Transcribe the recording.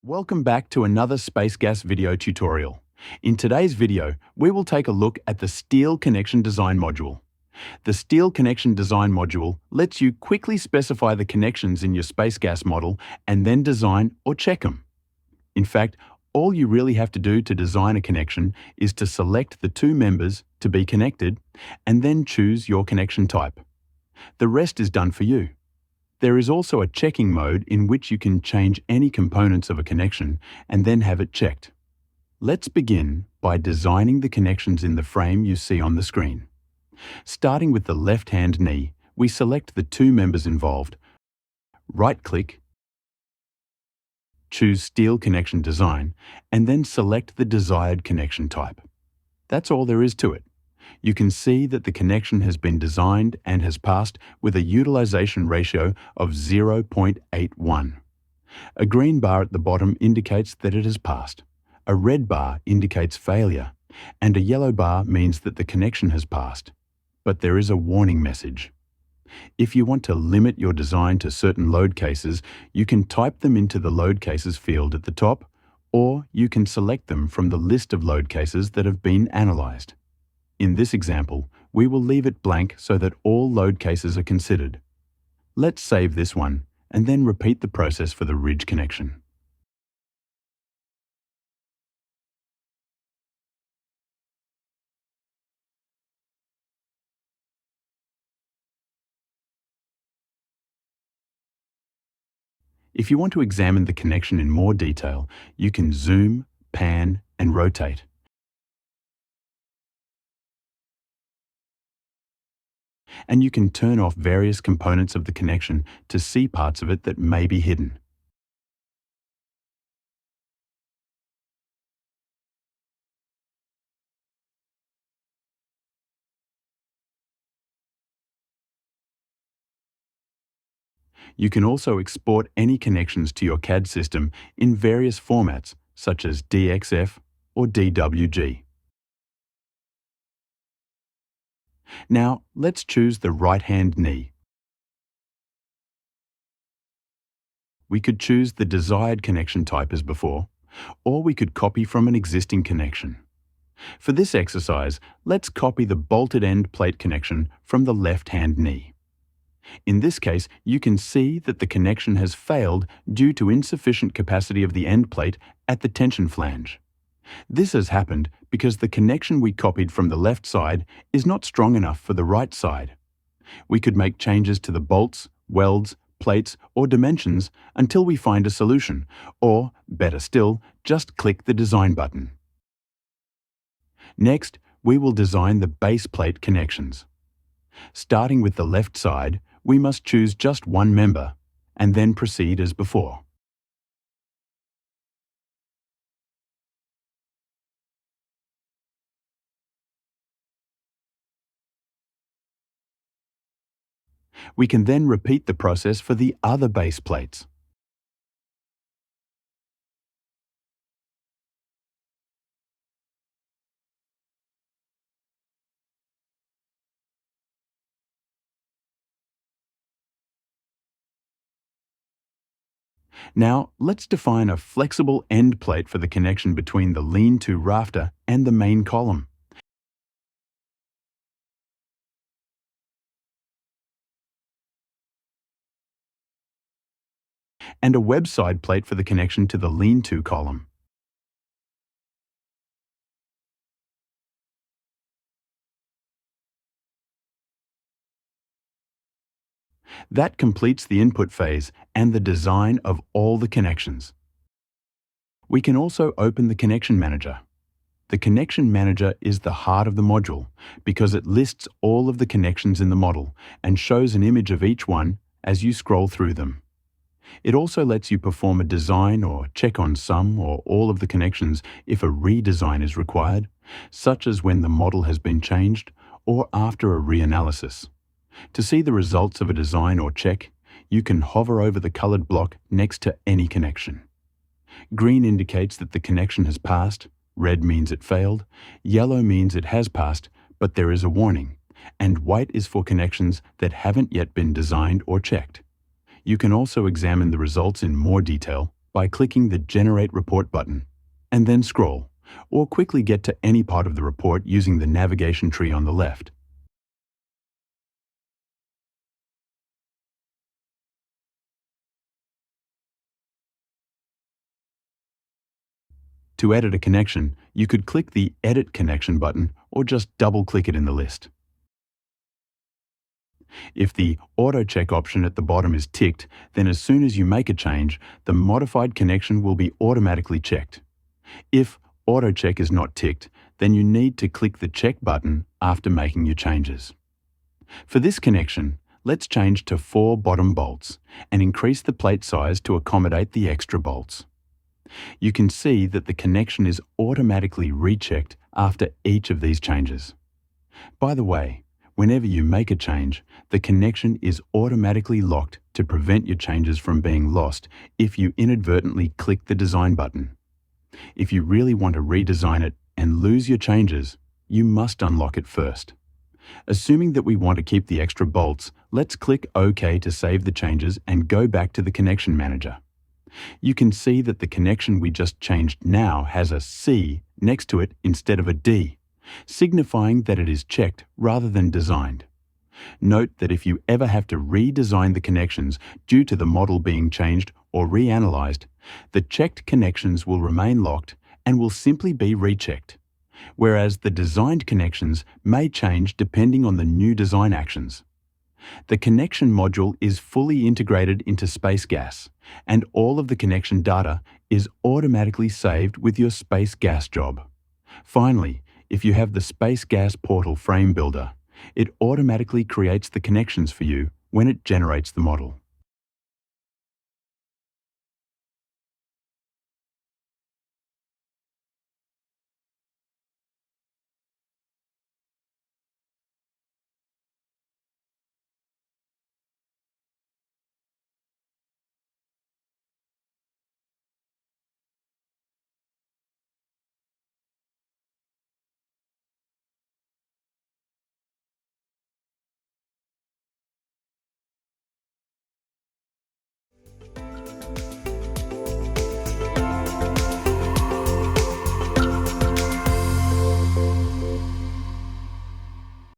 Welcome back to another SpaceGas video tutorial. In today's video, we will take a look at the Steel Connection Design module. The Steel Connection Design module lets you quickly specify the connections in your SpaceGas model and then design or check them. In fact, all you really have to do to design a connection is to select the two members to be connected and then choose your connection type. The rest is done for you. There is also a checking mode in which you can change any components of a connection and then have it checked. Let's begin by designing the connections in the frame you see on the screen. Starting with the left-hand knee, we select the two members involved. Right-click, choose Steel Connection Design, and then select the desired connection type. That's all there is to it. You can see that the connection has been designed and has passed with a utilization ratio of 0.81. A green bar at the bottom indicates that it has passed. A red bar indicates failure, and a yellow bar means that the connection has passed. But there is a warning message. If you want to limit your design to certain load cases, you can type them into the load cases field at the top, or you can select them from the list of load cases that have been analyzed. In this example, we will leave it blank so that all load cases are considered. Let's save this one and then repeat the process for the ridge connection. If you want to examine the connection in more detail, you can zoom, pan, and rotate. And you can turn off various components of the connection to see parts of it that may be hidden. You can also export any connections to your CAD system in various formats, such as DXF or DWG. Now, let's choose the right-hand knee. We could choose the desired connection type as before, or we could copy from an existing connection. For this exercise, let's copy the bolted end plate connection from the left-hand knee. In this case, you can see that the connection has failed due to insufficient capacity of the end plate at the tension flange. This has happened because the connection we copied from the left side is not strong enough for the right side. We could make changes to the bolts, welds, plates, or dimensions until we find a solution, or, better still, just click the Design button. Next, we will design the base plate connections. Starting with the left side, we must choose just one member, and then proceed as before. We can then repeat the process for the other base plates. Now, let's define a flexible end plate for the connection between the lean-to rafter and the main column. And a web side plate for the connection to the lean-to column. That completes the input phase and the design of all the connections. We can also open the Connection Manager. The Connection Manager is the heart of the module because it lists all of the connections in the model and shows an image of each one as you scroll through them. It also lets you perform a design or check on some or all of the connections if a redesign is required, such as when the model has been changed or after a reanalysis. To see the results of a design or check, you can hover over the colored block next to any connection. Green indicates that the connection has passed, red means it failed, yellow means it has passed, but there is a warning, and white is for connections that haven't yet been designed or checked. You can also examine the results in more detail by clicking the Generate Report button, and then scroll, or quickly get to any part of the report using the navigation tree on the left. To edit a connection, you could click the Edit Connection button or just double-click it in the list. If the Auto Check option at the bottom is ticked, then as soon as you make a change, the modified connection will be automatically checked. If Auto Check is not ticked, then you need to click the Check button after making your changes. For this connection, let's change to 4 bottom bolts and increase the plate size to accommodate the extra bolts. You can see that the connection is automatically rechecked after each of these changes. By the way, whenever you make a change, the connection is automatically locked to prevent your changes from being lost if you inadvertently click the Design button. If you really want to redesign it and lose your changes, you must unlock it first. Assuming that we want to keep the extra bolts, let's click OK to save the changes and go back to the Connection Manager. You can see that the connection we just changed now has a C next to it instead of a D, signifying that it is checked rather than designed. Note that if you ever have to redesign the connections due to the model being changed or reanalyzed, the checked connections will remain locked and will simply be rechecked, whereas the designed connections may change depending on the new design actions. The connection module is fully integrated into SpaceGas, and all of the connection data is automatically saved with your SpaceGas job. Finally, if you have the SpaceGas Portal Frame Builder, it automatically creates the connections for you when it generates the model.